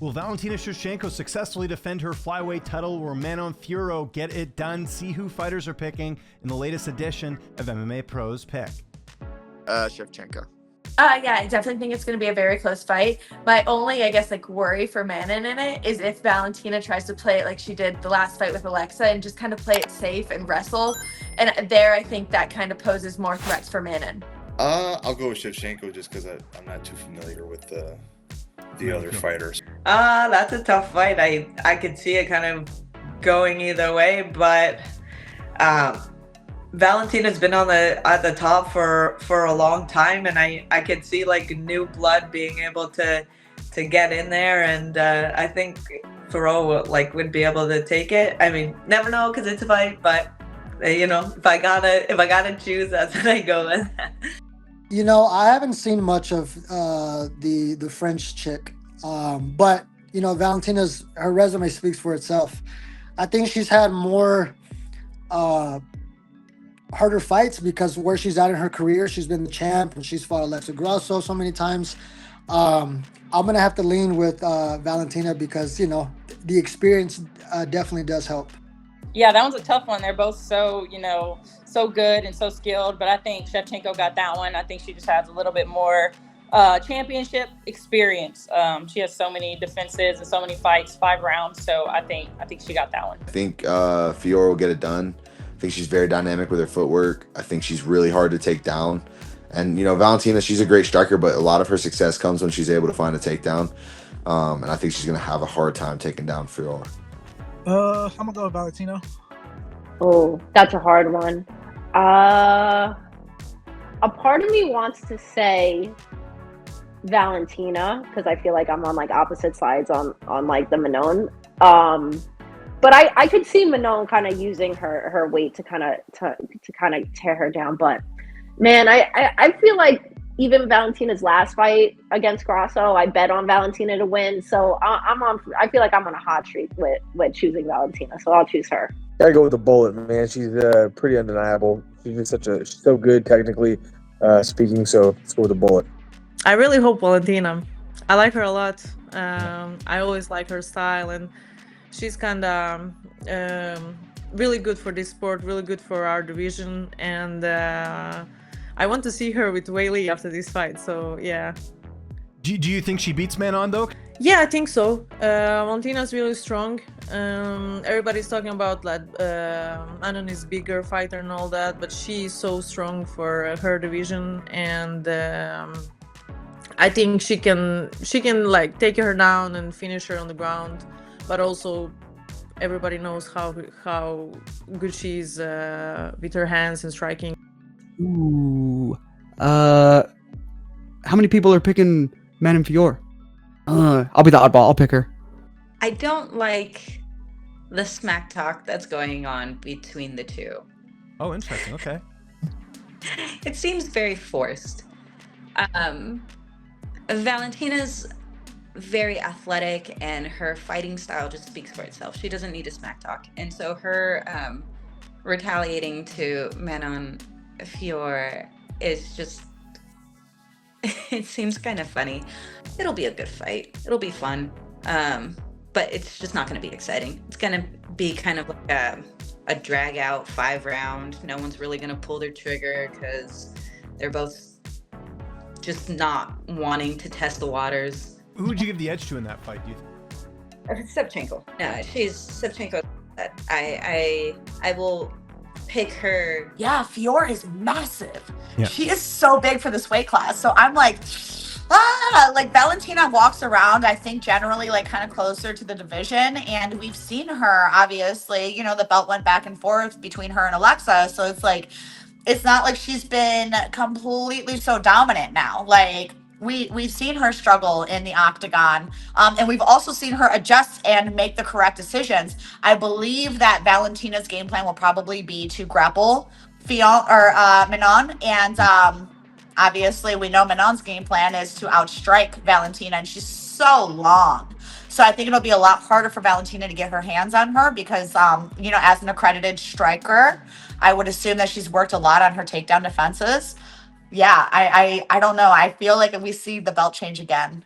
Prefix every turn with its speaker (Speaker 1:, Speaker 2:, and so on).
Speaker 1: Will Valentina Shevchenko successfully defend her flyweight title? Will Manon Fiorot get it done? See who fighters are picking in the latest edition of MMA Pros Pick.
Speaker 2: Shevchenko.
Speaker 3: Yeah, I definitely think it's going to be a very close fight. My only, I guess, like worry for Manon in it is if Valentina tries to play it like she did the last fight with Alexa and just kind of play it safe and wrestle. And there, I think that kind of poses more threats for Manon.
Speaker 4: I'll go with Shevchenko just because I'm not too familiar with the other fighters.
Speaker 5: That's a tough fight. I could see it kind of going either way, but Valentina's been at the top for a long time, and I could see like new blood being able to get in there, and I think Fiorot would be able to take it. I mean, never know because it's a fight, but if I gotta choose, that's what I go with.
Speaker 6: I haven't seen much of the French chick, but Valentina's her resume speaks for itself. I think she's had more harder fights because where she's at in her career, she's been the champ and she's fought Alexa Grasso so many times. I'm gonna have to lean with Valentina because the experience definitely does help.
Speaker 7: Yeah, that one's a tough one. They're both so good and so skilled, but I think Shevchenko got that one. I think she just has a little bit more championship experience. She has so many defenses and so many fights, 5 rounds. So I think she got that one.
Speaker 2: I think Fiorot will get it done. I think she's very dynamic with her footwork. I think she's really hard to take down. And, Valentina, she's a great striker, but a lot of her success comes when she's able to find a takedown. And I think she's going to have a hard time taking down Fiorot.
Speaker 8: I'm going to go with Valentina.
Speaker 9: Oh, that's a hard one. A part of me wants to say Valentina because I feel like I'm on opposite sides on the Manon. But I could see Manon kind of using her weight to kind of tear her down. But man, I feel like even Valentina's last fight against Grasso, I bet on Valentina to win. So I feel like I'm on a hot streak with choosing Valentina. So I'll choose her.
Speaker 10: Gotta go with the bullet, man. She's pretty undeniable. She's just so good technically speaking. So let's go with the bullet.
Speaker 11: I really hope Valentina. I like her a lot. I always like her style, and she's kind of really good for this sport, really good for our division, and I want to see her with Weili after this fight. So yeah.
Speaker 1: Do you think she beats Manon though?
Speaker 11: Yeah, I think so. Valentina's really strong. Everybody's talking about that Manon is bigger fighter and all that, but she's so strong for her division, and I think she can take her down and finish her on the ground. But also, everybody knows how good she is with her hands and striking.
Speaker 12: Ooh, how many people are picking Manon Fiorot? I'll be the oddball. I'll pick her.
Speaker 13: I don't like the smack talk that's going on between the two.
Speaker 1: Oh, interesting. Okay.
Speaker 13: It seems very forced. Valentina's very athletic and her fighting style just speaks for itself. She doesn't need a smack talk. And so her retaliating to Manon Fiorot is just, it seems kind of funny. It'll be a good fight. It'll be fun. But it's just not going to be exciting. It's going to be kind of like a drag out 5 round. No one's really going to pull their trigger because they're both just not wanting to test the waters.
Speaker 1: Who would you give the edge to in that fight, do you think?
Speaker 13: Shevchenko. No, she's Shevchenko. I will pick her.
Speaker 3: Yeah, Fiorot is massive.
Speaker 1: Yeah.
Speaker 3: She is so big for this weight class. So I'm like Valentina walks around, I think generally kind of closer to the division. And we've seen her, obviously, the belt went back and forth between her and Alexa. So it's not like she's been completely so dominant now. We've seen her struggle in the octagon, and we've also seen her adjust and make the correct decisions. I believe that Valentina's game plan will probably be to grapple Manon, and obviously we know Manon's game plan is to outstrike Valentina, and she's so long. So I think it'll be a lot harder for Valentina to get her hands on her because, as an accredited striker, I would assume that she's worked a lot on her takedown defenses. Yeah, I don't know. I feel like if we see the belt change again,